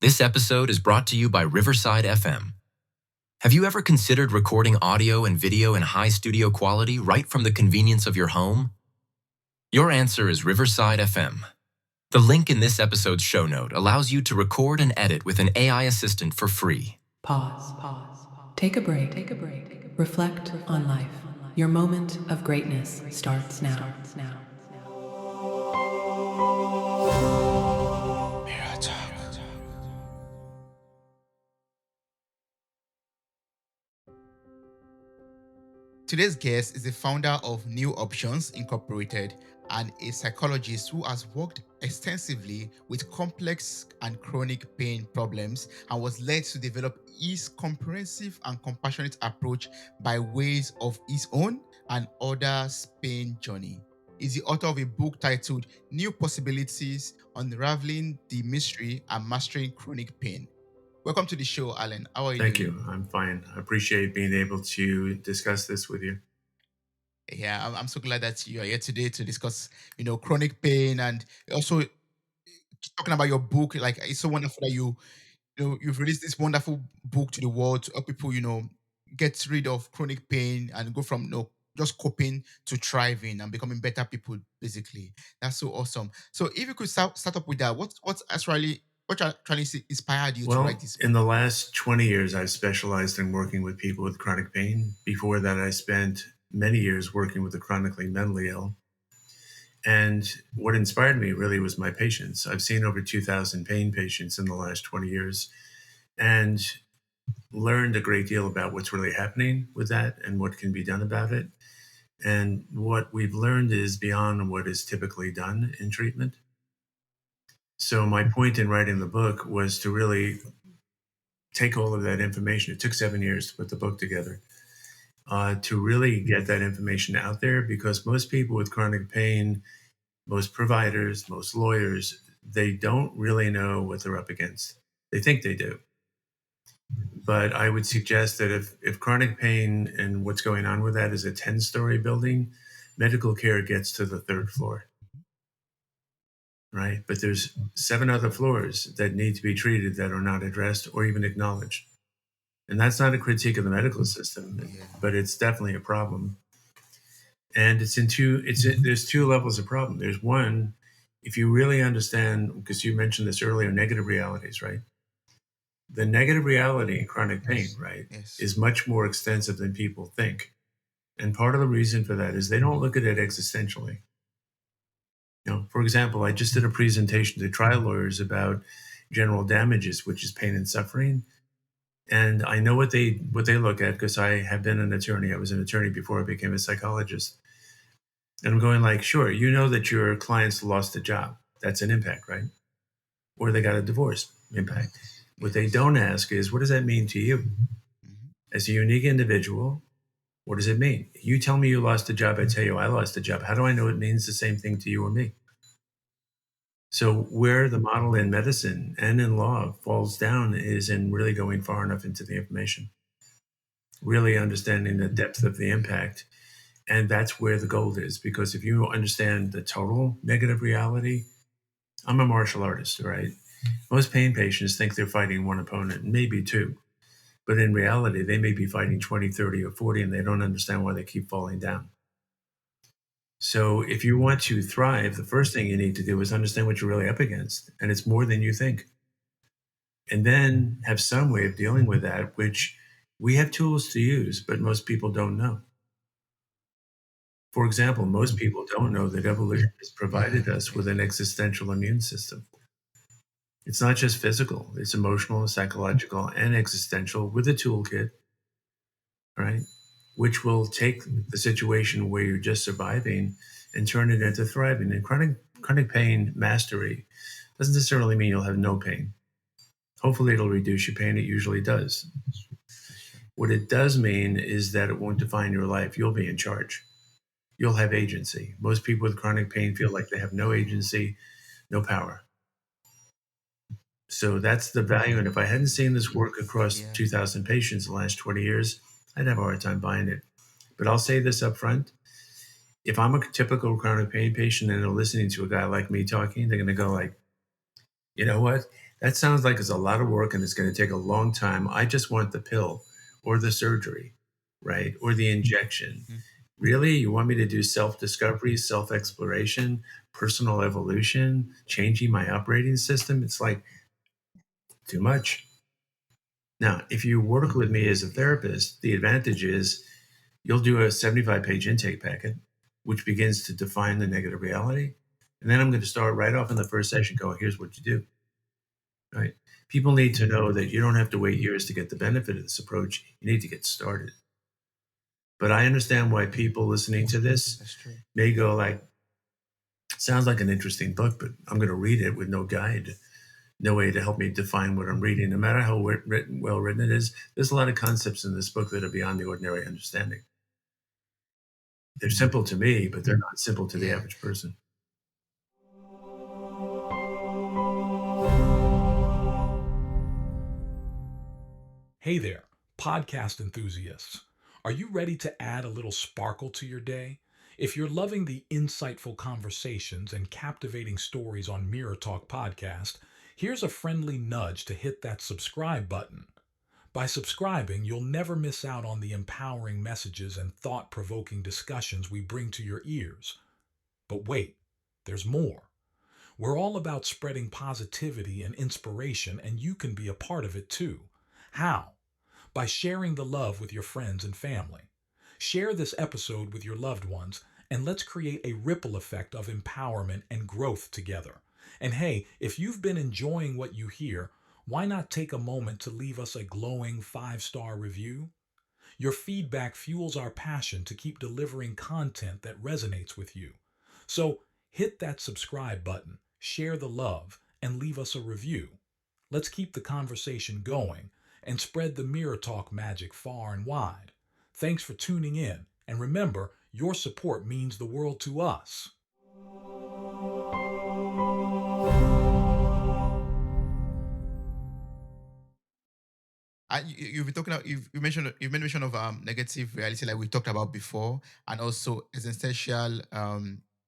This episode is brought to you by Riverside FM. Have you ever considered recording audio and video in high studio quality right from the convenience of your home? Your answer is Riverside FM. The link in this episode's show note allows you to record and edit with an AI assistant for free. Pause. Take a break. Reflect on life. Your moment of greatness starts now. Today's guest is the founder of New Options Incorporated and a psychologist who has worked extensively with complex and chronic pain problems and was led to develop his comprehensive and compassionate approach by ways of his own and others' pain journey. He's the author of a book titled New Possibilities: Unraveling the Mystery and Mastering Chronic Pain. Welcome to the show, Alan. How are you Thank doing? you. I'm fine. I appreciate being able to discuss this with you. Yeah, I'm so glad that you are here today to discuss, chronic pain, and also talking about your book. Like, it's so wonderful that you've released this wonderful book to the world to help people, get rid of chronic pain and go from just coping to thriving and becoming better people. Basically, that's so awesome. So, if you could start up with that, what actually inspired you to write Well, this in book? the last 20 years, I've specialized in working with people with chronic pain. Before that, I spent many years working with the chronically mentally ill. And what inspired me really was my patients. I've seen over 2,000 pain patients in the last 20 years and learned a great deal about what's really happening with that and what can be done about it. And what we've learned is beyond what is typically done in treatment. So my point in writing the book was to really take all of that information. It took 7 years to put the book together, to really get that information out there, because most people with chronic pain, most providers, most lawyers, they don't really know what they're up against. They think they do. But I would suggest that if chronic pain and what's going on with that is a 10-story building, medical care gets to the third floor, right? But there's 7 other floors that need to be treated that are not addressed or even acknowledged. And that's not a critique of the medical system, Yeah. but it's definitely a problem. And there's 2 levels of problem. There's one, if you really understand, because you mentioned this earlier, negative realities, right? The negative reality in chronic pain, right, Yes. is much more extensive than people think. And part of the reason for that is they don't look at it existentially. For example, I just did a presentation to trial lawyers about general damages, which is pain and suffering. And I know what they look at because I have been an attorney. I was an attorney before I became a psychologist. And I'm going like, sure, you know that your clients lost a job. That's an impact, right? Or they got a divorce, impact. What they don't ask is, what does that mean to you? As a unique individual, what does it mean? You tell me you lost a job, I tell you I lost a job. How do I know it means the same thing to you or me? So where the model in medicine and in law falls down is in really going far enough into the information, really understanding the depth of the impact. And that's where the gold is, because if you understand the total negative reality, I'm a martial artist, right? Most pain patients think they're fighting one opponent, maybe two. But in reality, they may be fighting 20, 30, or 40, and they don't understand why they keep falling down. So if you want to thrive, the first thing you need to do is understand what you're really up against. And it's more than you think. And then have some way of dealing with that, which we have tools to use, but most people don't know. For example, most people don't know that evolution has provided us with an existential immune system. It's not just physical, it's emotional, psychological, and existential with a toolkit, right? Which will take the situation where you're just surviving and turn it into thriving. And chronic pain mastery doesn't necessarily mean you'll have no pain. Hopefully it'll reduce your pain. It usually does. What it does mean is that it won't define your life. You'll be in charge. You'll have agency. Most people with chronic pain feel like they have no agency, no power. So that's the value. And if I hadn't seen this work across 2,000 patients in the last 20 years, I'd have a hard time buying it. But I'll say this up front. If I'm a typical chronic pain patient and they're listening to a guy like me talking, they're going to go like, you know what? That sounds like it's a lot of work and it's going to take a long time. I just want the pill or the surgery, right? Or the injection. Mhm. Really? You want me to do self-discovery, self-exploration, personal evolution, changing my operating system? It's like too much. Now, if you work with me as a therapist, the advantage is you'll do a 75-page intake packet, which begins to define the negative reality. And then I'm going to start right off in the first session going, here's what you do, right? People need to know that you don't have to wait years to get the benefit of this approach. You need to get started. But I understand why people listening to this That's true. may go like, sounds like an interesting book, but I'm going to read it with no guide, no way to help me define what I'm reading. No matter how well written it is, there's a lot of concepts in this book that are beyond the ordinary understanding. They're simple to me, but they're not simple to the Yeah. average person. Hey there, podcast enthusiasts. Are you ready to add a little sparkle to your day? If you're loving the insightful conversations and captivating stories on Mirror Talk Podcast, here's a friendly nudge to hit that subscribe button. By subscribing, you'll never miss out on the empowering messages and thought provoking discussions we bring to your ears. But wait, there's more. We're all about spreading positivity and inspiration, and you can be a part of it too. How? By sharing the love with your friends and family. Share this episode with your loved ones, and let's create a ripple effect of empowerment and growth together. And hey, if you've been enjoying what you hear, why not take a moment to leave us a glowing 5-star review? Your feedback fuels our passion to keep delivering content that resonates with you. So hit that subscribe button, share the love, and leave us a review. Let's keep the conversation going and spread the Mirror Talk magic far and wide. Thanks for tuning in, and remember, your support means the world to us. You've been talking about, you've made mention of negative reality like we talked about before, and also existential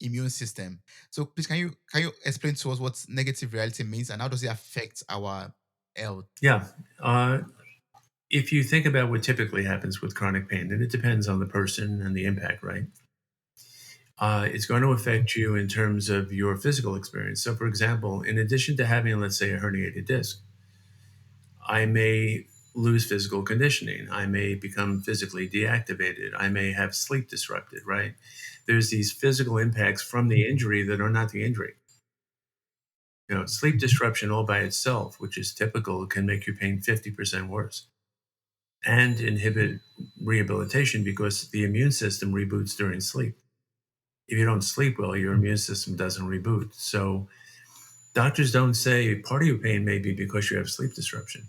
immune system. So please, can you explain to us what negative reality means and how does it affect our health? Yeah. If you think about what typically happens with chronic pain, and it depends on the person and the impact, right? It's going to affect you in terms of your physical experience. So, for example, in addition to having, let's say, a herniated disc, I may lose physical conditioning. I may become physically deactivated. I may have sleep disrupted, right? There's these physical impacts from the injury that are not the injury. Sleep disruption all by itself, which is typical, can make your pain 50% worse and inhibit rehabilitation because the immune system reboots during sleep. If you don't sleep well, your immune system doesn't reboot. So doctors don't say part of your pain may be because you have sleep disruption.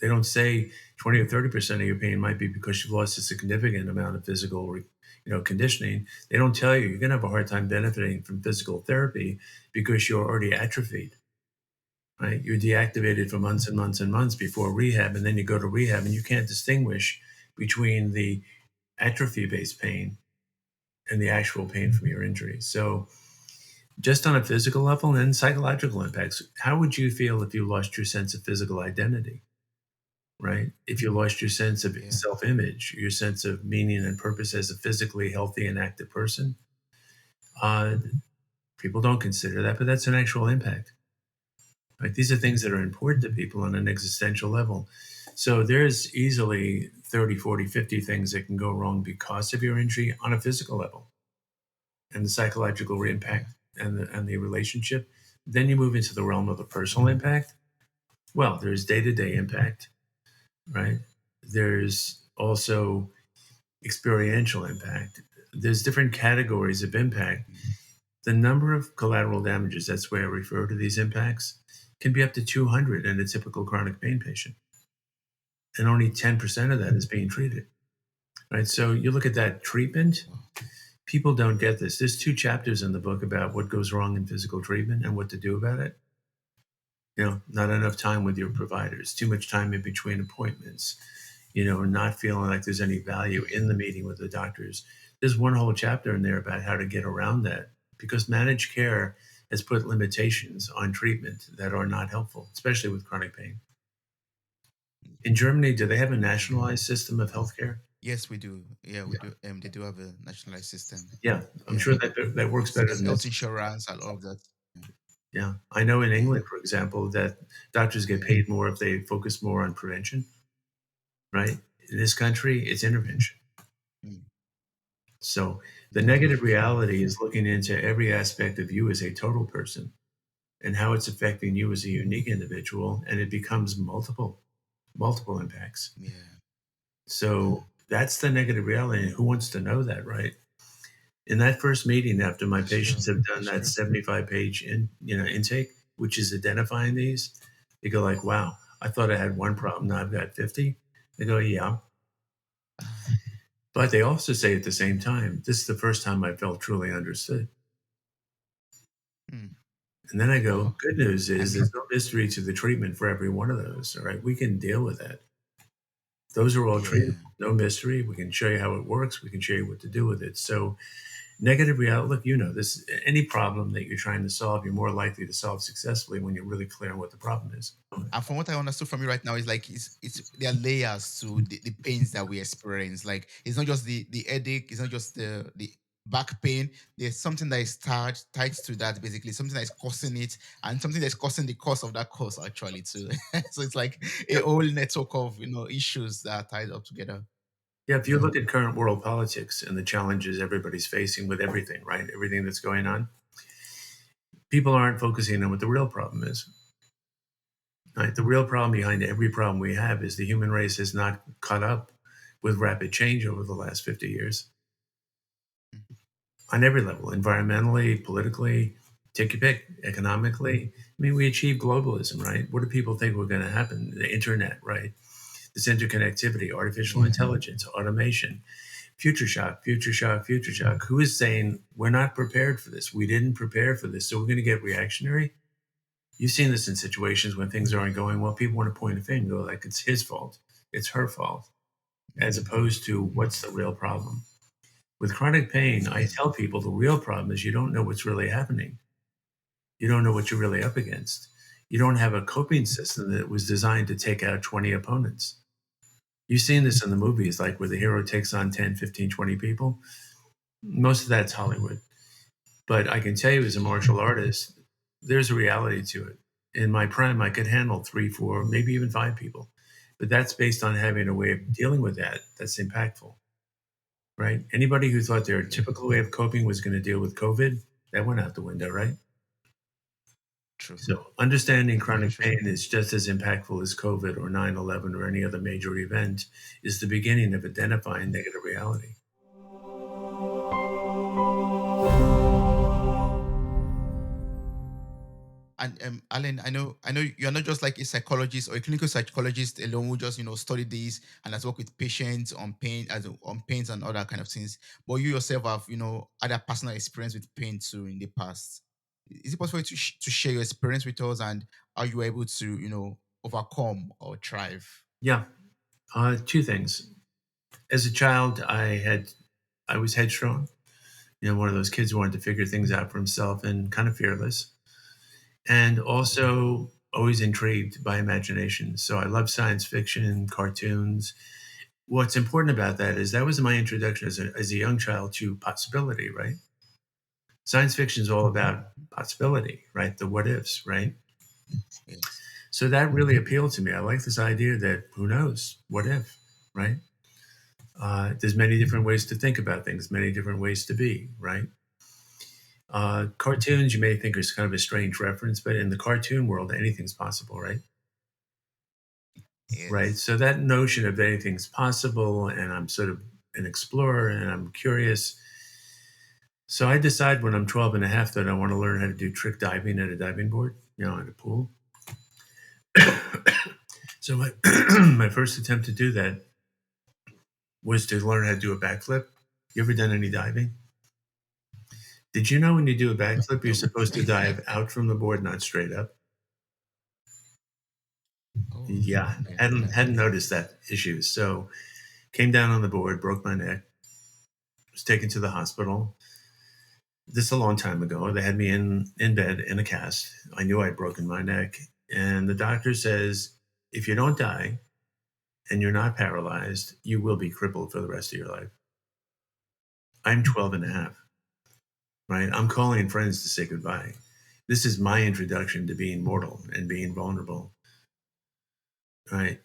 They don't say 20 or 30% of your pain might be because you've lost a significant amount of physical, conditioning. They don't tell you you're going to have a hard time benefiting from physical therapy because you're already atrophied, right? You're deactivated for months and months and months before rehab, and then you go to rehab and you can't distinguish between the atrophy-based pain and the actual pain from your injury. So just on a physical level and psychological impacts, how would you feel if you lost your sense of physical identity? Right? If you lost your sense of Yeah. self-image, your sense of meaning and purpose as a physically healthy and active person, people don't consider that, but that's an actual impact. Right? These are things that are important to people on an existential level. So there's easily 30, 40, 50 things that can go wrong because of your injury on a physical level and the psychological impact and the relationship. Then you move into the realm of the personal impact. Well, there's day-to-day impact, right? There's also experiential impact. There's different categories of impact. The number of collateral damages, that's where I refer to these impacts, can be up to 200 in a typical chronic pain patient. And only 10% of that is being treated, right? So you look at that treatment, people don't get this. There's 2 chapters in the book about what goes wrong in physical treatment and what to do about it. Not enough time with your providers, too much time in between appointments, not feeling like there's any value in the meeting with the doctors. There's one whole chapter in there about how to get around that because managed care has put limitations on treatment that are not helpful, especially with chronic pain. In Germany, do they have a nationalized system of healthcare? Yes, we do. Yeah, we Yeah. do. They do have a nationalized system. Yeah, I'm Yeah, sure that works better there's than health this. insurance and all of that. Yeah, I know in Yeah, England, for example, that doctors get paid more if they focus more on prevention, right? In this country, it's intervention. mm, So the negative reality yeah, is looking into every aspect of you as a total person and how it's affecting you as a unique individual, and it becomes multiple impacts. yeah, So that's the negative reality. And who wants to know that, right? In that first meeting, after my that's patients true. have done That's that true. 75-page intake, which is identifying these, they go like, "Wow, I thought I had one problem. Now I've got 50." They go, "Yeah," but they also say at the same time, "This is the first time I felt truly understood." Mm, And then I go, wow. "Good news I is mean, there's no mystery to the treatment for every one of those. All right, we can deal with that. Those are all treatable. yeah. No mystery. We can show you how it works. We can show you what to do with it." So negative reality, look, this any problem that you're trying to solve, you're more likely to solve successfully when you're really clear on what the problem is. And from what I understood from you right now, is like it's there are layers to the pains that we experience. Like it's not just the headache, it's not just the back pain. There's something that is tied to that, basically, something that is causing it, and something that's causing the cause of that cause actually too. So it's like a Yep. whole network of issues that are tied up together. Yeah, if you Yeah. look at current world politics and the challenges everybody's facing with everything, right? Everything that's going on, people aren't focusing on what the real problem is. Right? The real problem behind every problem we have is the human race has not caught up with rapid change over the last 50 years Mm. on every level, environmentally, politically, take your pick, economically. I mean, we achieved globalism, right? What do people think were going to happen? The internet, right? This interconnectivity, artificial Yeah. intelligence, automation, future shock, future shock, future shock. Who is saying we're not prepared for this? We didn't prepare for this, so we're going to get reactionary. You've seen this in situations when things aren't going well. People want to point a finger, go like it's his fault, it's her fault, as opposed to what's the real problem. With chronic pain, I Yeah. tell people the real problem is you don't know what's really happening. You don't know what you're really up against. You don't have a coping system that was designed to take out 20 opponents. You've seen this in the movies, like where the hero takes on 10, 15, 20 people. Most of that's Hollywood. But I can tell you, as a martial artist, there's a reality to it. In my prime, I could handle 3, 4, maybe even 5 people. But that's based on having a way of dealing with that that's impactful, right? Anybody who thought their Yeah. typical way of coping was going to deal with COVID, that went out the window, right? True. So understanding Very chronic true. pain is just as impactful as COVID or 9/11 or any other major event is the beginning of identifying negative reality. And Alan, I know you're not just like a psychologist or a clinical psychologist alone who just study these and has worked with patients on pain on pains and other kind of things. But you yourself have had a personal experience with pain too in the past. Is it possible to share your experience with us and how you were able to overcome or thrive? Yeah, two things. As a child, I was headstrong. One of those kids who wanted to figure things out for himself and kind of fearless, and also always intrigued by imagination. So I love science fiction, cartoons. What's important about that is that was my introduction as a young child to possibility, right? Science fiction is all about possibility, right? The what ifs, right? Yes. So that really appealed to me. I like this idea that who knows, what if, right? There's many different ways to think about things, many different ways to be, right? Cartoons you may think is kind of a strange reference, but in the cartoon world, anything's possible, right? Right. Yes. So that notion of anything's possible, and I'm sort of an explorer and I'm curious. So I decide when I'm 12 and a half that I want to learn how to do trick diving at a diving board, at a pool. So my, my first attempt to do that was to learn how to do a backflip. You ever done any diving? Did you know when you do a backflip, you're No. supposed to dive out from the board, not straight up? Oh, Yeah, yeah. hadn't noticed that issue. So came down on the board, broke my neck, was taken to the hospital. This a long time ago. They had me in bed in a cast. I knew I'd broken my neck. And the doctor says, if you don't die and you're not paralyzed, you will be crippled for the rest of your life. I'm 12 and a half, right? I'm calling friends to say goodbye. This is my introduction to being mortal and being vulnerable, right?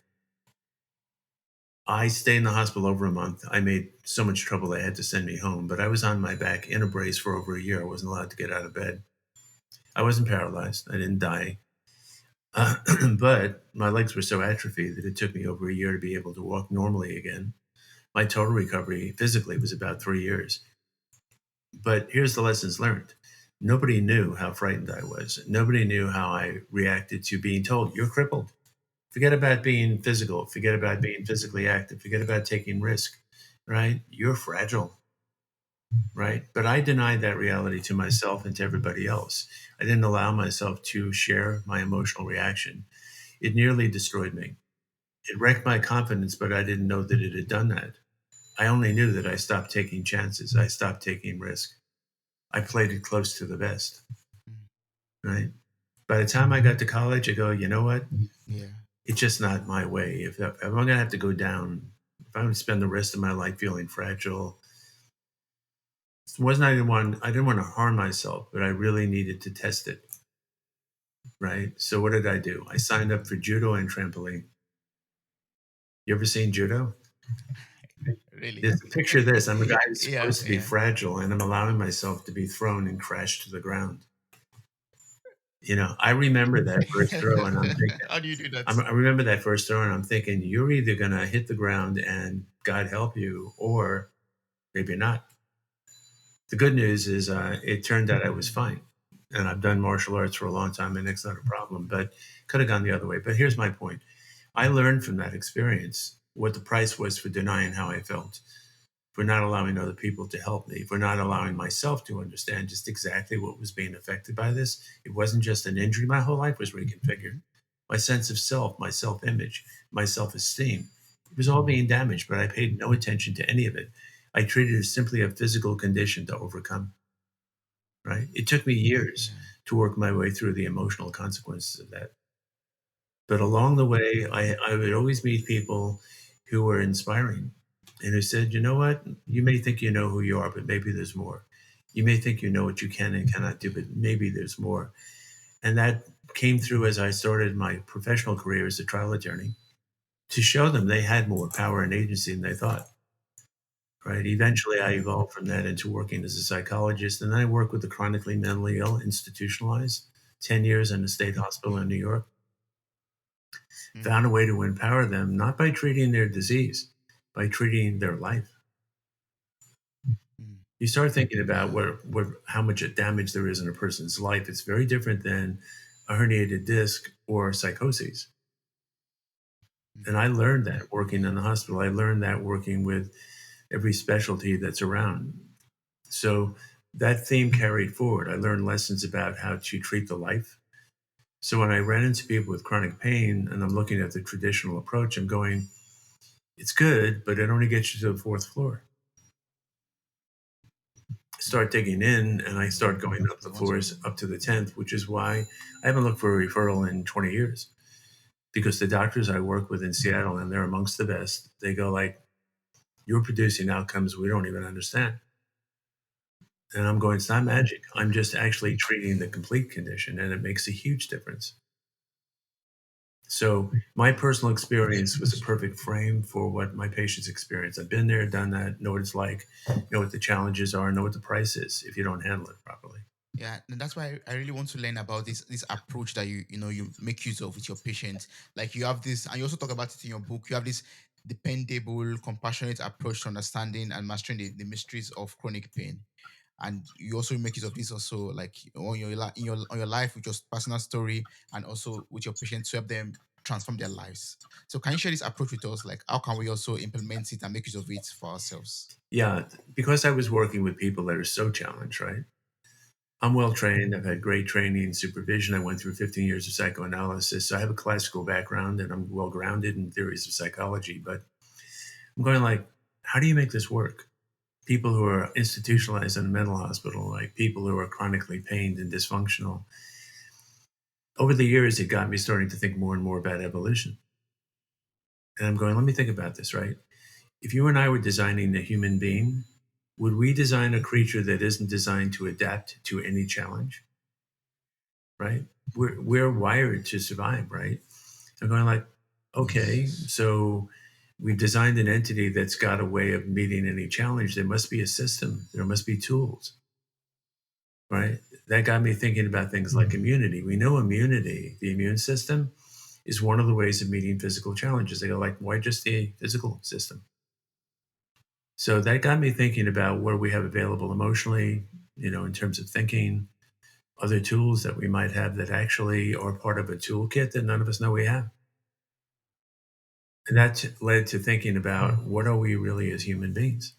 I stayed in the hospital over a month. I made so much trouble they had to send me home, but I was on my back in a brace for over a year. I wasn't allowed to get out of bed. I wasn't paralyzed. I didn't die. But my legs were so atrophied that it took me over a year to be able to walk normally again. My total recovery physically was about 3 years. But here's the lessons learned. Nobody knew how frightened I was. Nobody knew how I reacted to being told, you're crippled. Forget about being physical. Forget about being physically active. Forget about taking risk, right? You're fragile, right? But I denied that reality to myself and to everybody else. I didn't allow myself to share my emotional reaction. It nearly destroyed me. It wrecked my confidence, but I didn't know that it had done that. I only knew that I stopped taking chances. I stopped taking risk. I played it close to the vest, Mm. right? By the time I got to college, I go, you know what? Yeah. It's just not my way. If I'm going to have to go down, if I'm going to spend the rest of my life feeling fragile, it wasn't I didn't want to harm myself, but I really needed to test it, right? So what did I do? I signed up for judo and trampoline. You ever seen judo? Really. There's a picture of this. I'm a guy who's Yeah. supposed to be Yeah. fragile, and I'm allowing myself to be thrown and crash to the ground. I remember that first throw, and I'm thinking, How do you do that? I remember that first throw, and I'm thinking, you're either going to hit the ground and God help you, or maybe not. The good news is it turned out I was fine. And I've done martial arts for a long time, and it's not a problem, but could have gone the other way. But here's my point. I learned from that experience what the price was for denying how I felt, for not allowing other people to help me, for not allowing myself to understand just exactly what was being affected by this. It wasn't just an injury. My whole life was reconfigured. My sense of self, my self image, my self esteem, it was all being damaged, but I paid no attention to any of it. I treated it as simply a physical condition to overcome, right? It took me years Yeah. to work my way through the emotional consequences of that. But along the way, I would always meet people who were inspiring and who said, you know what? You may think you know who you are, but maybe there's more. You may think you know what you can and cannot do, but maybe there's more. And that came through as I started my professional career as a trial attorney to show them they had more power and agency than they thought. Right. Eventually, I evolved from that into working as a psychologist. And then I worked with the chronically mentally ill, institutionalized, 10 years in a state hospital in New York. Mm. Found a way to empower them, not by treating their disease, by treating their life. Mm. You start thinking about Yeah. how much damage there is in a person's life. It's very different than a herniated disc or psychoses. And I learned that working in the hospital. I learned that working with every specialty that's around. So that theme carried forward. I learned lessons about how to treat the life. So when I ran into people with chronic pain and I'm looking at the traditional approach, I'm going, it's good, but it only gets you to the fourth floor. Start digging in and I start going up the floors up to the 10th, which is why I haven't looked for a referral in 20 years. Because the doctors I work with in Seattle, and they're amongst the best, they go like, you're producing outcomes we don't even understand. And I'm going, it's not magic. I'm just actually treating the complete condition, and it makes a huge difference. So my personal experience was a perfect frame for what my patients experience. I've been there, done that, know what it's like, know what the challenges are, know what the price is if you don't handle it properly. Yeah, and that's why I really want to learn about this approach that you make use of with your patients. Like you have this, and you also talk about it in your book. You have this dependable, compassionate approach to understanding and mastering the mysteries of chronic pain. And you also make use of this also like on your life with your personal story and also with your patients to help them transform their lives. So can you share this approach with us? Like how can we also implement it and make use of it for ourselves? Yeah, because I was working with people that are so challenged, right? I'm well trained. I've had great training and supervision. I went through 15 years of psychoanalysis. So I have a classical background and I'm well grounded in theories of psychology. But I'm going like, how do you make this work? people who are institutionalized in a mental hospital, like people who are chronically pained and dysfunctional. Over the years, it got me starting to think more and more about evolution. And I'm going, let me think about this, right? If you and I were designing a human being, would we design a creature that isn't designed to adapt to any challenge? Right? We're wired to survive, right? I'm going like, okay, so we've designed an entity that's got a way of meeting any challenge. There must be a system. There must be tools, right? That got me thinking about things like immunity. We know immunity, the immune system, is one of the ways of meeting physical challenges. They go like, why just the physical system? So that got me thinking about what we have available emotionally, in terms of thinking, other tools that we might have that actually are part of a toolkit that none of us know we have. And that led to thinking about what are we really as human beings?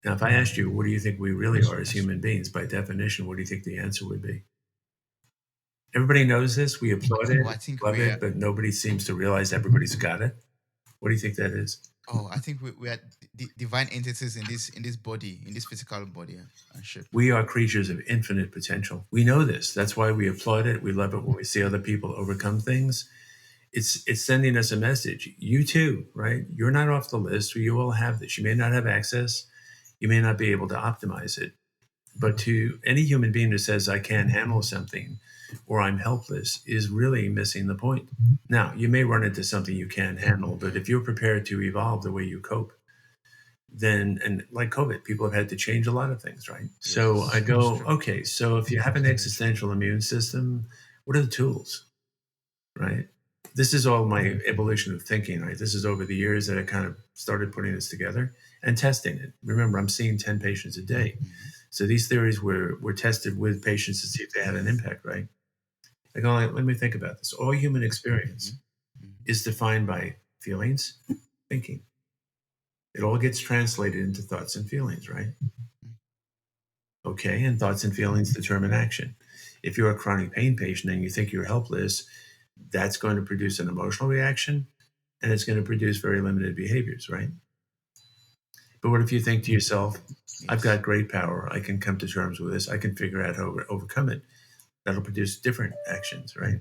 Now, if I asked you, what do you think we really are as human beings? By definition, what do you think the answer would be? Everybody knows this. We applaud it, I think love we are. it, but nobody seems to realize everybody's got it. What do you think that is? I think we are divine entities in this body, in this physical body and shape. We are creatures of infinite potential. We know this. That's why we applaud it. We love it when we see other people overcome things. It's sending us a message. You too, right? You're not off the list. You all have this. You may not have access. You may not be able to optimize it. But to any human being who says, I can't handle something or I'm helpless, is really missing the point. Now, you may run into something you can't handle, but if you're prepared to evolve the way you cope, then, and like COVID, people have had to change a lot of things, right? So I go, okay, so if you have an existential immune system, what are the tools, right? This is all my evolution of thinking, right? This is over the years that I kind of started putting this together and testing it. Remember, I'm seeing 10 patients a day. So these theories were tested with patients to see if they had an impact, right? I go, let me think about this. All human experience is defined by feelings, thinking. It all gets translated into thoughts and feelings, right? Okay, and thoughts and feelings determine action. If you're a chronic pain patient and you think you're helpless, that's going to produce an emotional reaction and it's going to produce very limited behaviors, right? But what if you think to yourself, I've got great power. I can come to terms with this. I can figure out how to overcome it. That'll produce different actions, right?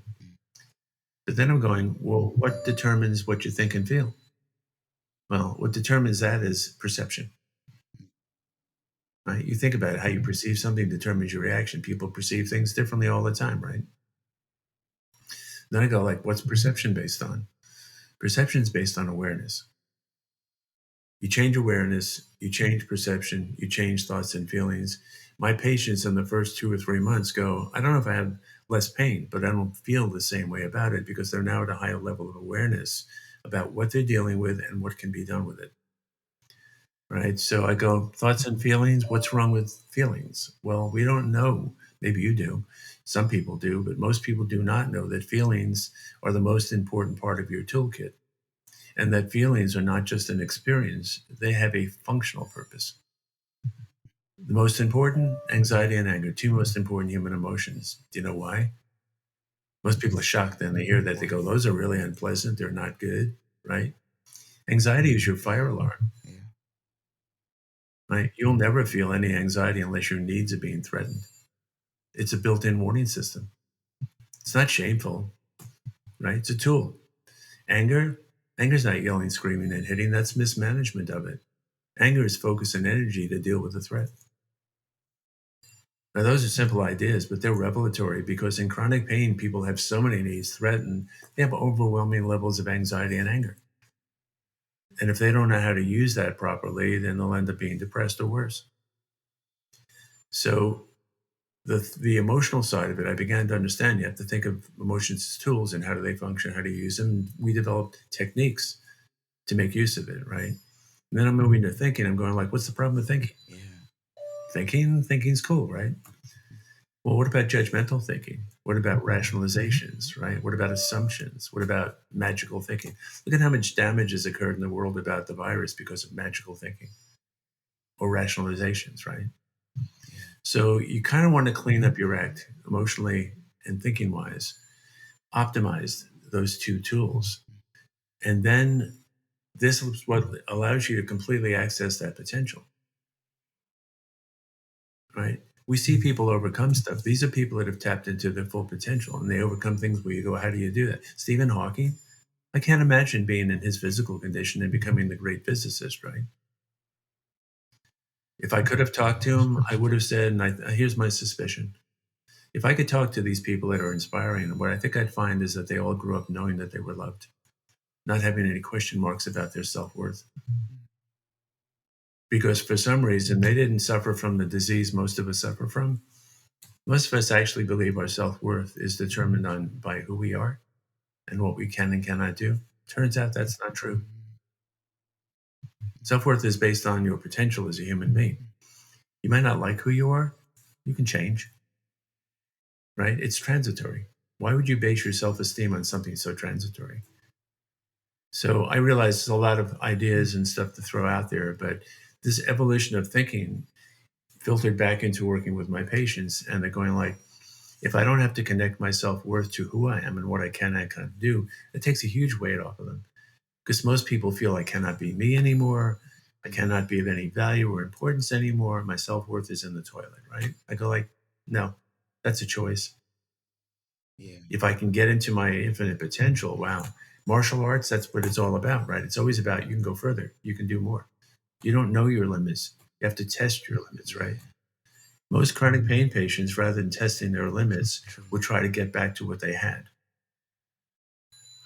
But then I'm going, well, what determines what you think and feel? Well, what determines that is perception, right? You think about it, how you perceive something determines your reaction. People perceive things differently all the time, right? Then I go like, what's perception based on? Perception is based on awareness. You change awareness, you change perception, you change thoughts and feelings. My patients in the first 2 or 3 months go, I don't know if I have less pain, but I don't feel the same way about it because they're now at a higher level of awareness about what they're dealing with and what can be done with it. Right? So I go, thoughts and feelings, what's wrong with feelings? Well, we don't know. Maybe you do. Some people do, but most people do not know that feelings are the most important part of your toolkit. And that feelings are not just an experience, they have a functional purpose. The most important, anxiety and anger, 2 most important human emotions. Do you know why? Most people are shocked then they hear that. They go, those are really unpleasant. They're not good, right? Anxiety is your fire alarm, right? You'll never feel any anxiety unless your needs are being threatened. It's a built-in warning system. It's not shameful, right? It's a tool. Anger's not yelling, screaming, and hitting. That's mismanagement of it. Anger is focus and energy to deal with the threat. Now, those are simple ideas, but they're revelatory because in chronic pain, people have so many needs threatened, they have overwhelming levels of anxiety and anger. And if they don't know how to use that properly, then they'll end up being depressed or worse. So the emotional side of it, I began to understand you have to think of emotions as tools and how do they function, how to use them. We developed techniques to make use of it, right? And then I'm moving to thinking. I'm going like, what's the problem with thinking? Thinking's cool, right? Well, what about judgmental thinking? What about rationalizations, right? What about assumptions? What about magical thinking? Look at how much damage has occurred in the world about the virus because of magical thinking or rationalizations, right? So you kind of want to clean up your act emotionally and thinking wise, optimize those 2 tools. And then This is what allows you to completely access that potential, right? We see people overcome stuff. These are people that have tapped into their full potential and they overcome things where you go, how do you do that? Stephen Hawking, I can't imagine being in his physical condition and becoming the great physicist, right? If I could have talked to him, I would have said, and here's my suspicion. If I could talk to these people that are inspiring, what I think I'd find is that they all grew up knowing that they were loved, not having any question marks about their self worth. Because for some reason, they didn't suffer from the disease most of us suffer from. Most of us actually believe our self worth is determined by who we are and what we can and cannot do. Turns out that's not true. Self worth is based on your potential as a human being. You might not like who you are, you can change, right? It's transitory. Why would you base your self esteem on something so transitory? So I realize there's a lot of ideas and stuff to throw out there, but this evolution of thinking filtered back into working with my patients, and they're going like, if I don't have to connect my self-worth to who I am and what I can and can't do, it takes a huge weight off of them. Because most people feel I cannot be me anymore. I cannot be of any value or importance anymore. My self-worth is in the toilet, right? I go like, no, that's a choice. Yeah. If I can get into my infinite potential, wow. Martial arts, that's what it's all about, right? It's always about you can go further, you can do more. You don't know your limits. You have to test your limits, right? Most chronic pain patients, rather than testing their limits, True. would try to get back to what they had,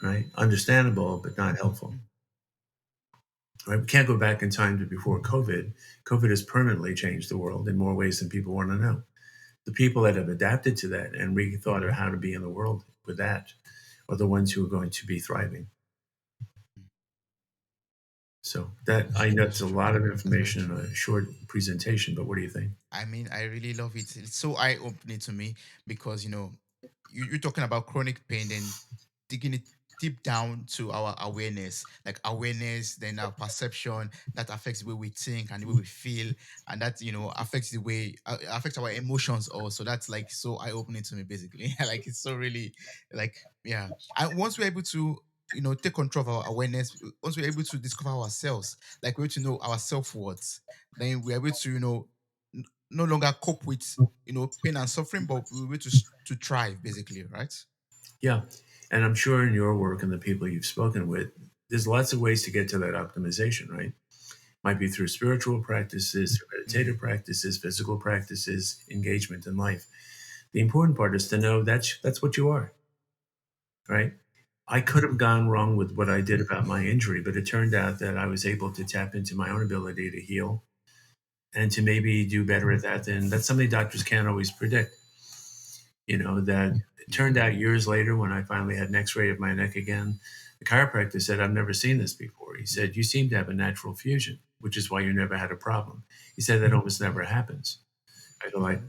right? Understandable, but not helpful. Right? We can't go back in time to before COVID. COVID has permanently changed the world in more ways than people want to know. The people that have adapted to that and rethought of how to be in the world with that are the ones who are going to be thriving. So that I know it's That's a true. lot of That's very information in true. a short presentation, but what do you think? I mean, I really love it. It's so eye-opening to me because you're talking about chronic pain, then digging it deep down to our awareness, like awareness, then our perception that affects the way we think and the way we feel, and that affects the way affects our emotions also. That's like so eye-opening to me, basically. Like it's so really like yeah. And once we're able to take control of our awareness, once we're able to discover ourselves, like we're able to know our self-worth, then we're able to no longer cope with pain and suffering, but we're able to thrive, basically, right? Yeah. And I'm sure in your work and the people you've spoken with, there's lots of ways to get to that optimization, right? Might be through spiritual practices, through Yeah. meditative practices, physical practices, engagement in life. The important part is to know that's what you are, right? I could have gone wrong with what I did about my injury, but it turned out that I was able to tap into my own ability to heal and to maybe do better at that. Than that's something doctors can't always predict. That it Yeah. turned out years later when I finally had an x-ray of my neck again, the chiropractor said, I've never seen this before. He said, you seem to have a natural fusion, which is why you never had a problem. He said that almost never happens. I go like,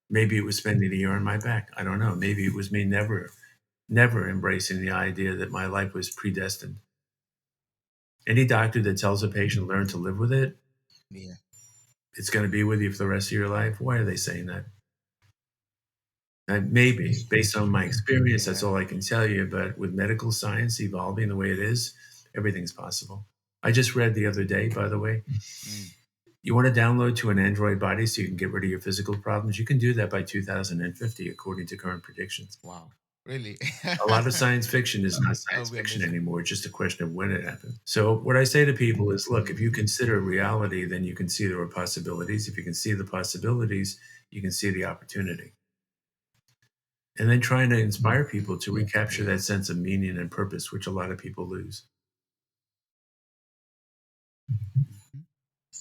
maybe it was spending a year on my back. I don't know. Maybe it was me never embracing the idea that my life was predestined. Any doctor that tells a patient learn to live with it, Yeah. it's going to be with you for the rest of your life. Why are they saying that? Maybe based on my experience, that's Yeah. all I can tell you. But with medical science evolving the way it is, everything's possible. I just read the other day, by the way, Mm. you want to download to an Android body so you can get rid of your physical problems. You can do that by 2050, according to current predictions. Wow. Really? A lot of science fiction is not That science would be fiction amazing. anymore. It's just a question of when it happens. So, what I say to people is look, if you consider reality, then you can see there are possibilities. If you can see the possibilities, you can see the opportunity. And then trying to inspire people to recapture Yeah. that sense of meaning and purpose, which a lot of people lose. Mhm.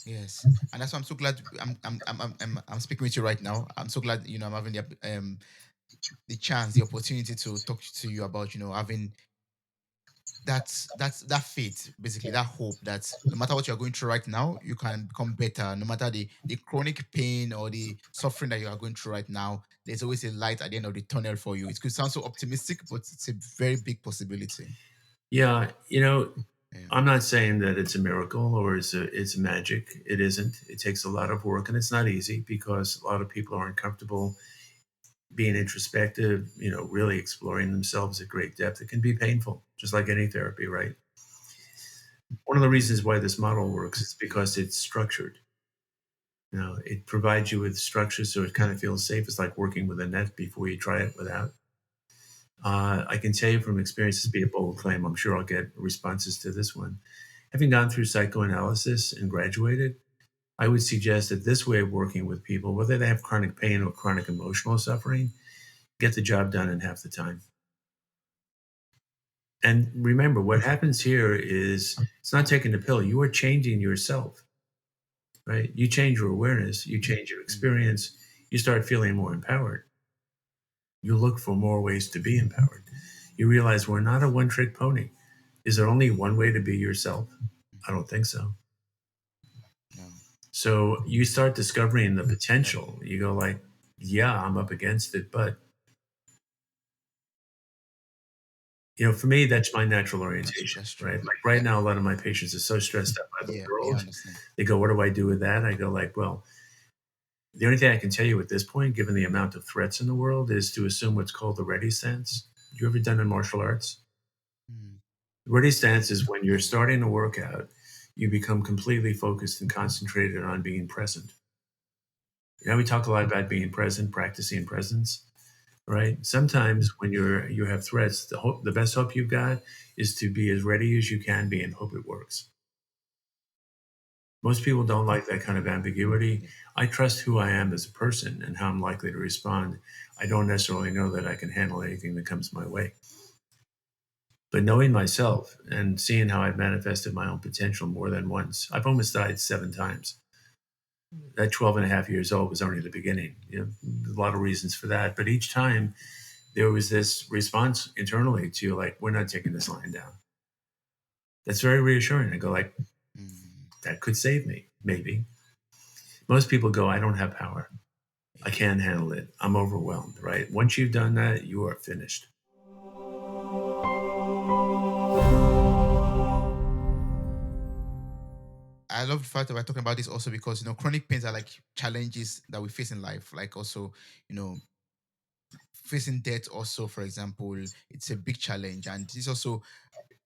Yes, and that's why I'm so glad I'm speaking with you right now. I'm so glad I'm having the chance, the opportunity to talk to you about having that faith, basically that hope that no matter what you're going through right now, you can become better. No matter the chronic pain or the suffering that you are going through right now, there's always a light at the end of the tunnel for you. It could sound so optimistic, but it's a very big possibility. Yeah, Yeah. I'm not saying that it's a miracle or it's magic. It isn't. It takes a lot of work and it's not easy because a lot of people aren't comfortable being introspective, really exploring themselves at great depth. It can be painful, just like any therapy, right? One of the reasons why this model works is because it's structured. It provides you with structure, so it kind of feels safe. It's like working with a net before you try it without. I can tell you from experience, this be a bold claim. I'm sure I'll get responses to this one. Having gone through psychoanalysis and graduated, I would suggest that this way of working with people, whether they have chronic pain or chronic emotional suffering, get the job done in half the time. And remember, what happens here is it's not taking the pill. You are changing yourself, right? You change your awareness, you change your experience, you start feeling more empowered. You look for more ways to be empowered. You realize we're not a one trick pony. Is there only one way to be yourself? I don't think so. No. So you start discovering the potential. You go like, yeah, I'm up against it, but for me, that's my natural orientation, That's true. right? Like right now, a lot of my patients are so stressed out by the Yeah, I world. understand. They go, what do I do with that? I go like, well, the only thing I can tell you at this point, given the amount of threats in the world, is to assume what's called the ready stance. You ever done in martial arts? Mm. The ready stance is when you're starting a workout, you become completely focused and concentrated on being present. We talk a lot about being present, practicing presence, right? Sometimes when you have threats, the best hope you've got is to be as ready as you can be and hope it works. Most people don't like that kind of ambiguity. Yeah. I trust who I am as a person and how I'm likely to respond. I don't necessarily know that I can handle anything that comes my way. But knowing myself and seeing how I've manifested my own potential more than once, I've almost died 7 times. At 12 and a half years old was only the beginning. A lot of reasons for that. But each time there was this response internally to like, we're not taking this line down. That's very reassuring. I go like, that could save me, maybe. Most people go, I don't have power. I can't handle it. I'm overwhelmed, right? Once you've done that, you are finished. I love the fact that we're talking about this also because chronic pains are like challenges that we face in life. Like also, you know, facing death also, for example, it's a big challenge. And this also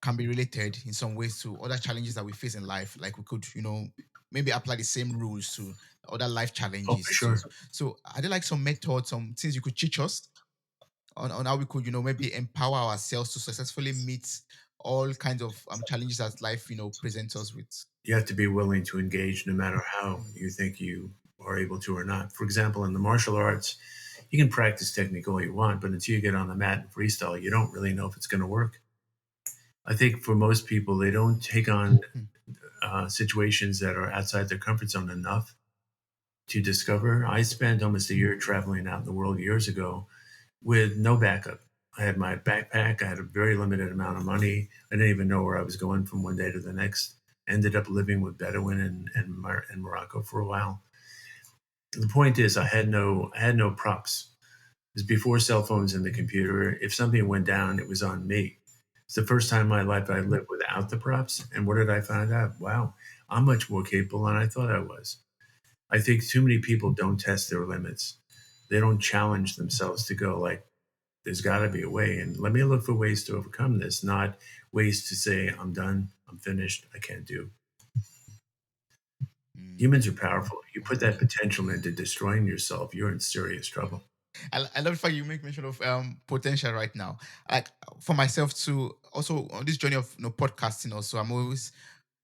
can be related in some ways to other challenges that we face in life. Like we could, maybe apply the same rules to other life Oh, for challenges too. sure. So are there like some methods, some things you could teach us on how we could, maybe empower ourselves to successfully meet all kinds of challenges that life, presents us with? You have to be willing to engage no matter how Mm, you think you are able to or not. For example, in the martial arts, you can practice technique all you want, but until you get on the mat and freestyle, you don't really know if it's going to work. I think for most people, they don't take on mm, situations that are outside their comfort zone enough to discover. I spent almost a year traveling out in the world years ago with no backup. I had my backpack. I had a very limited amount of money. I didn't even know where I was going from one day to the next. Ended up living with Bedouin in Morocco for a while. The point is, I had no props. It was before cell phones and the computer. If something went down, it was on me. It's the first time in my life I lived without the props. And what did I find out? Wow, I'm much more capable than I thought I was. I think too many people don't test their limits. They don't challenge themselves to go like, there's got to be a way. And let me look for ways to overcome this, not ways to say, I'm done, I'm finished, I can't do. mm. Humans are powerful. You put that potential into destroying yourself, you're in serious trouble. I love the fact you make mention of potential right now. Like for myself too, also on this journey of podcasting, also I'm always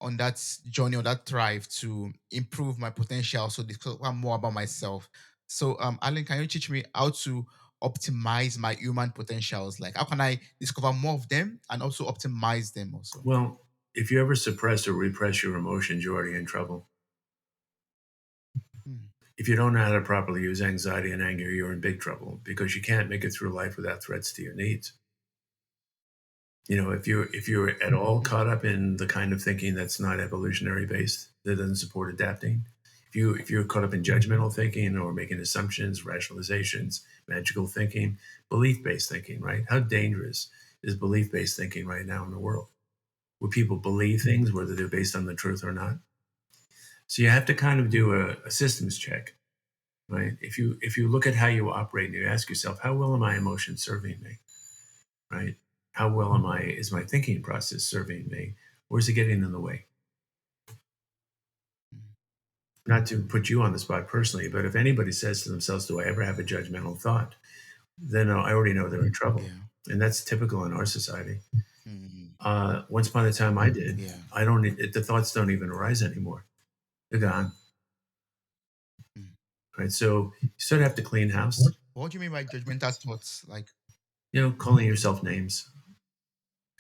on that journey, on that drive to improve my potential, so discover more about myself. So Alan, can you teach me how to optimize my human potentials? Like how can I discover more of them and also optimize them also? Well, if you ever suppress or repress your emotions, you're already in trouble. Mm, If you don't know how to properly use anxiety and anger, you're in big trouble because you can't make it through life without threats to your needs. If you're at all caught up in the kind of thinking that's not evolutionary based, that doesn't support adapting, if you're caught up in judgmental thinking or making assumptions, rationalizations, magical thinking, belief based thinking, right? How dangerous is belief based thinking right now in the world, where people believe things whether they're based on the truth or not? So you have to kind of do a systems check, right? If you look at how you operate and you ask yourself, how well are my emotions serving me, right? How well is my thinking process serving me, or is it getting in the way? not to put you on the spot personally, but if anybody says to themselves, "Do I ever have a judgmental thought?" then I already know they're in trouble, Yeah. and that's typical in our society. Mm, Once upon a time, I did. yeah. I don't. The thoughts don't even arise anymore. They're gone. Mm. Right. So you sort of have to clean house. What do you mean by judgmental thoughts? Like, Calling yourself names.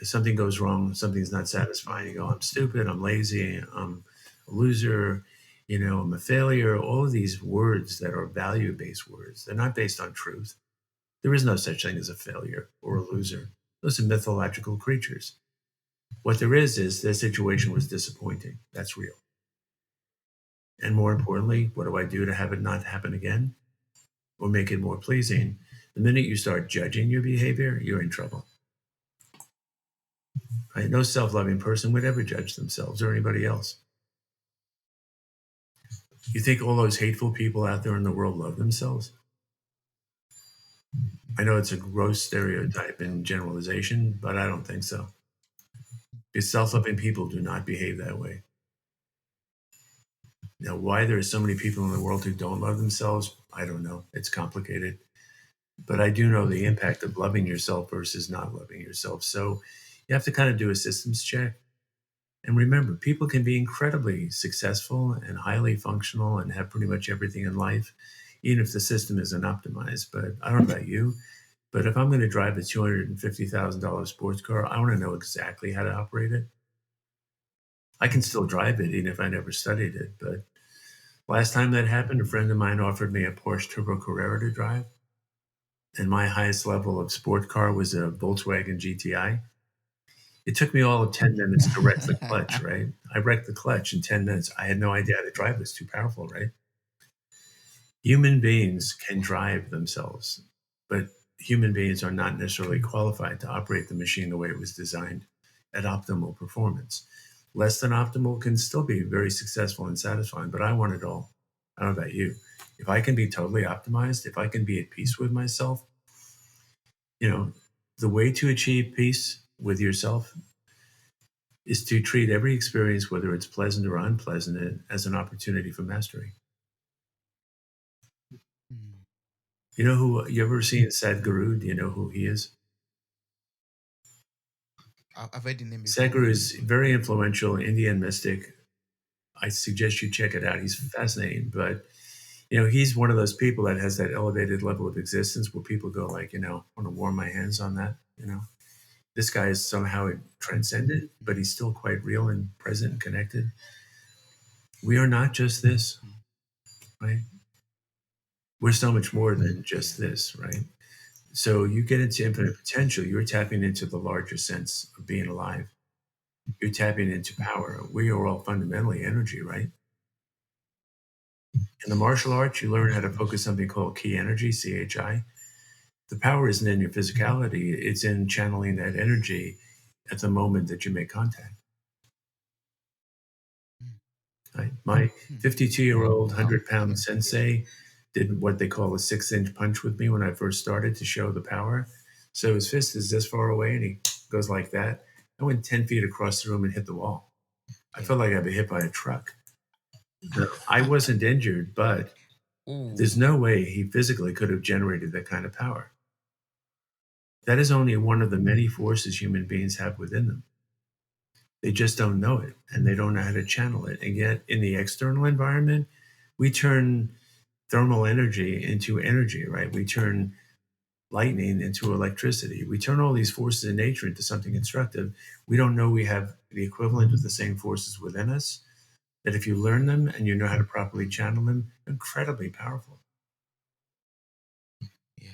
If something goes wrong, something's not satisfying. You go, "I'm stupid. I'm lazy. I'm a loser. I'm a failure." All of these words that are value-based words. They're not based on truth. There is no such thing as a failure or a loser. Those are mythological creatures. What there is their situation was disappointing. That's real. And more importantly, what do I do to have it not happen again or make it more pleasing? The minute you start judging your behavior, you're in trouble. Right? No self-loving person would ever judge themselves or anybody else. You think all those hateful people out there in the world love themselves? I know it's a gross stereotype and generalization, but I don't think so. Because self-loving people do not behave that way. Now, why there are so many people in the world who don't love themselves, I don't know. It's complicated. But I do know the impact of loving yourself versus not loving yourself. So you have to kind of do a systems check. And remember, people can be incredibly successful and highly functional and have pretty much everything in life, even if the system isn't optimized. But I don't know about you, but if I'm going to drive a $250,000 sports car, I want to know exactly how to operate it. I can still drive it, even if I never studied it. But last time that happened, a friend of mine offered me a Porsche Turbo Carrera to drive. And my highest level of sport car was a Volkswagen GTI. It took me all of 10 minutes to wreck the clutch, right? I wrecked the clutch in 10 minutes. I had no idea how to drive. It was too powerful, right? Human beings can drive themselves, but human beings are not necessarily qualified to operate the machine the way it was designed at optimal performance. Less than optimal can still be very successful and satisfying, but I want it all. I don't know about you. If I can be totally optimized, if I can be at peace with myself, you know, the way to achieve peace with yourself is to treat every experience, whether it's pleasant or unpleasant, as an opportunity for mastery. mm. You know who you ever seen Sadhguru? Do you know who he is? I've heard the name before. Sadhguru is very influential Indian mystic. I suggest you check it out. He's fascinating, but he's one of those people that has that elevated level of existence where people go like, I want to warm my hands on that. This guy is somehow transcended, but he's still quite real and present and connected. We are not just this, right? We're so much more than just this, right? So you get into infinite potential, you're tapping into the larger sense of being alive. You're tapping into power. We are all fundamentally energy, right? In the martial arts, you learn how to focus something called key energy, CHI. The power isn't in your physicality, it's in channeling that energy at the moment that you make contact. Right? My 52-year-old, 100-pound sensei did what they call a 6-inch punch with me when I first started to show the power. So his fist is this far away and he goes like that. I went 10 feet across the room and hit the wall. I felt like I'd been hit by a truck. I wasn't injured, but there's no way he physically could have generated that kind of power. That is only one of the many forces human beings have within them. They just don't know it and they don't know how to channel it. And yet, in the external environment, we turn thermal energy into energy, right? We turn lightning into electricity. We turn all these forces in nature into something constructive. We don't know we have the equivalent of the same forces within us, that if you learn them and you know how to properly channel them, incredibly powerful. Yeah.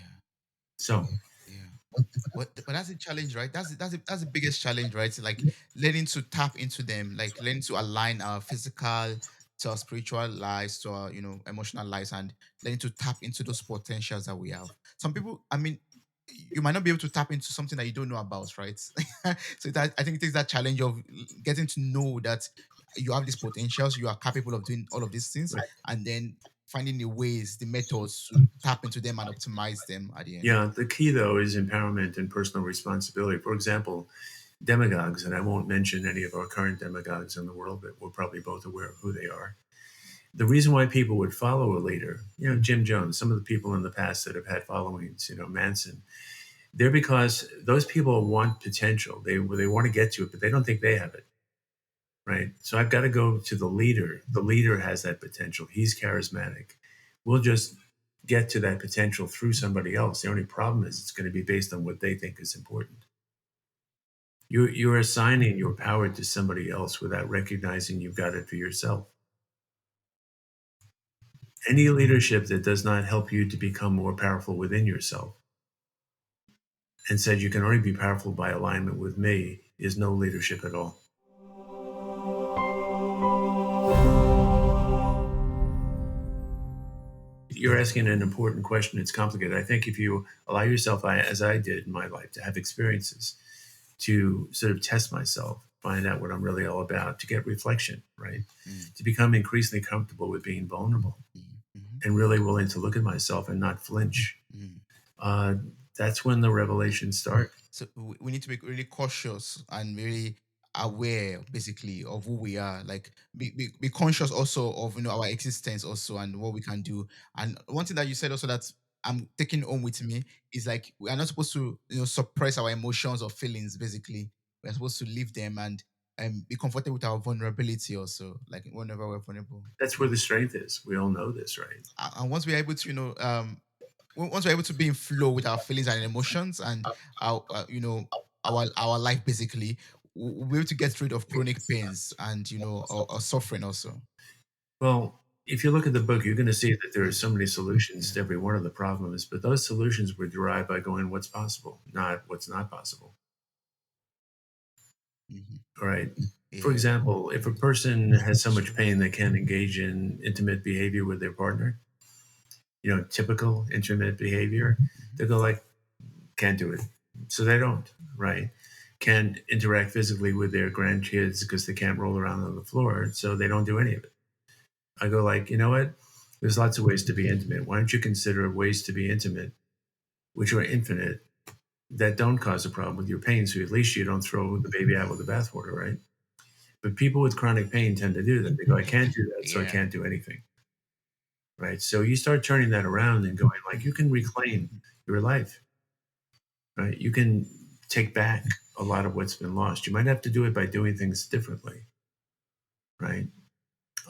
So, Yeah. But that's a challenge, right? That's the biggest challenge, right? Like learning to tap into them, like learning to align our physical to our spiritual lives, to our emotional lives, and learning to tap into those potentials that we have. Some people, I mean, you might not be able to tap into something that you don't know about, right? So that I think it takes that challenge of getting to know that you have these potentials, you are capable of doing all of these things, right. and then finding the ways, the methods to tap into them and optimize them at the end. Yeah, the key though is empowerment and personal responsibility. For example, demagogues, and I won't mention any of our current demagogues in the world, but we're probably both aware of who they are. The reason why people would follow a leader, Jim Jones, some of the people in the past that have had followings, Manson, they're because those people want potential. They want to get to it, but they don't think they have it. Right. So I've got to go to the leader. The leader has that potential. He's charismatic. We'll just get to that potential through somebody else. The only problem is it's going to be based on what they think is important. You're assigning your power to somebody else without recognizing you've got it for yourself. Any leadership that does not help you to become more powerful within yourself and said you can only be powerful by alignment with me is no leadership at all. You're asking an important question. It's complicated. I think if you allow yourself, as I did in my life, to have experiences, to sort of test myself, find out what I'm really all about, to get reflection, right? To become increasingly comfortable with being vulnerable and really willing to look at myself and not flinch. That's when the revelations start. So we need to be really cautious and very aware, basically, of who we are. Like be conscious also of our existence also and what we can do. And one thing that you said also that I'm taking home with me is like we are not supposed to suppress our emotions or feelings. Basically, we're supposed to live them and be comfortable with our vulnerability also. Like whenever we're vulnerable. That's where the strength is. We all know this, right? And once we're able to once we're able to be in flow with our feelings and emotions and our our life, basically we'll be able to get rid of chronic pains and or suffering also. Well, if you look at the book, you're going to see that there are so many solutions to every one of the problems, but those solutions were derived by going what's possible, not what's not possible. All right. For example, if a person has so much pain they can't engage in intimate behavior with their partner, typical intimate behavior, they go like, can't do it. So they don't, right? Can't interact physically with their grandkids because they can't roll around on the floor. So they don't do any of it. I go like, you know what? There's lots of ways to be intimate. Why don't you consider ways to be intimate, which are infinite, that don't cause a problem with your pain? So at least you don't throw the baby out with the bathwater, right? But people with chronic pain tend to do that. They go, I can't do that, so I can't do anything. Right. So you start turning that around and going like, you can reclaim your life. Right. You can take back a lot of what's been lost. You might have to do it by doing things differently. Right.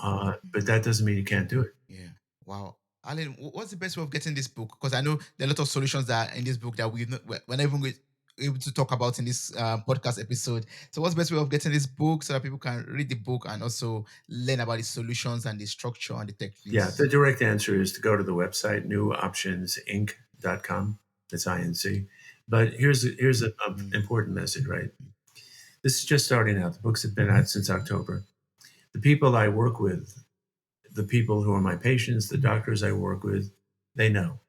But that doesn't mean you can't do it. Yeah. Wow. Alan, what's the best way of getting this book? Because I know there are a lot of solutions that are in this book that we're not even able to talk about in this podcast episode. So what's the best way of getting this book so that people can read the book and also learn about the solutions and the structure and the techniques? Yeah, the direct answer is to go to the website, newoptionsinc.com. That's INC. But here's an important message, right? This is just starting out. The books have been out since October. The people I work with, the people who are my patients, the doctors I work with, they know.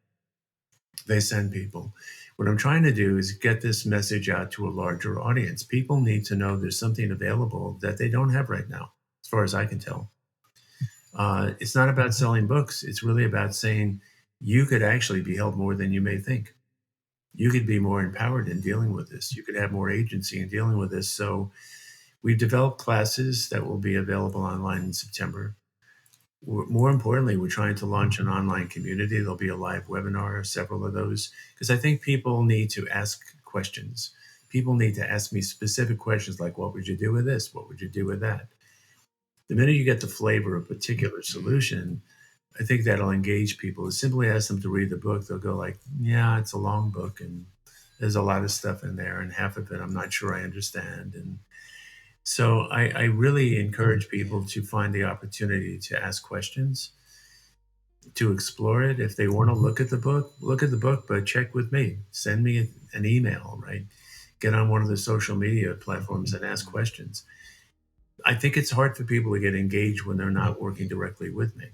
They send people. What I'm trying to do is get this message out to a larger audience. People need to know there's something available that they don't have right now, as far as I can tell. It's not about selling books. It's really about saying you could actually be helped more than you may think. You could be more empowered in dealing with this. You could have more agency in dealing with this. So we've developed classes that will be available online in September. More importantly, we're trying to launch an online community. There'll be a live webinar, several of those, because I think people need to ask questions. People need to ask me specific questions like, what would you do with this? What would you do with that? The minute you get the flavor of a particular solution, I think that'll engage people. Simply ask them to read the book. They'll go like, yeah, it's a long book and there's a lot of stuff in there and half of it I'm not sure I understand. And so I really encourage people to find the opportunity to ask questions, to explore it. If they want to look at the book, but check with me. Send me an email, right? Get on one of the social media platforms and ask questions. I think it's hard for people to get engaged when they're not working directly with me.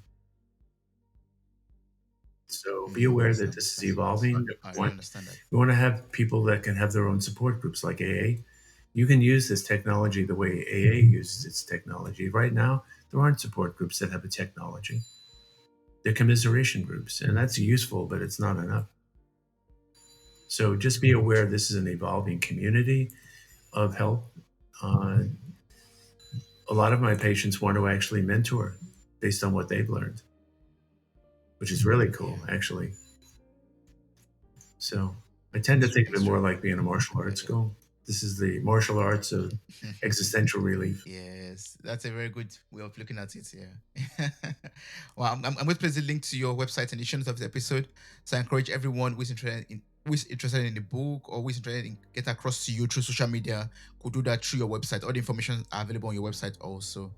So be aware that this is evolving. I understand that. We want to have people that can have their own support groups like AA. You can use this technology the way AA uses its technology. Right now, there aren't support groups that have a technology. They're commiseration groups, and that's useful, but it's not enough. So just be aware this is an evolving community of help. A lot of my patients want to actually mentor based on what they've learned, which is really cool, actually. So I tend to think of it more like being a martial arts school. This is the martial arts of existential relief. Yes, that's a very good way of looking at it. Yeah. Well, I'm going to place a link to your website in the show notes of the episode. So I encourage everyone who's interested in the book or who's interested in get across to you through social media could do that through your website. All the information are available on your website also.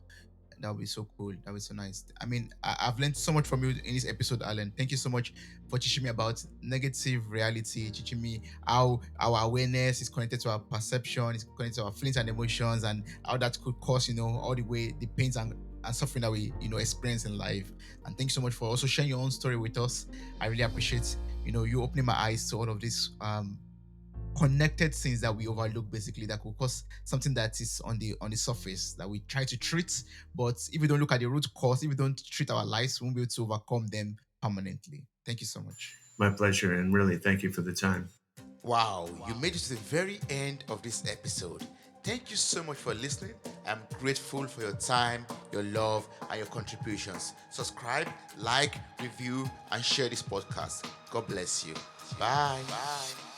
That would be so cool. That would be so nice. I mean, I've learned so much from you in this episode, Alan. Thank you so much for teaching me about negative reality, teaching me how our awareness is connected to our perception, is connected to our feelings and emotions, and how that could cause, all the way the pains and suffering that we, experience in life. And thanks so much for also sharing your own story with us. I really appreciate, you opening my eyes to all of this connected things that we overlook, basically, that could cause something that is on the surface that we try to treat, but if we don't look at the root cause, if we don't treat our lives, we won't be able to overcome them permanently. Thank you so much. My pleasure, and really thank you for the time. Wow, you made it to the very end of this episode. Thank you so much for listening. I'm grateful for your time, your love, and your contributions. Subscribe, like, review, and share this podcast. God bless you. Bye. Bye.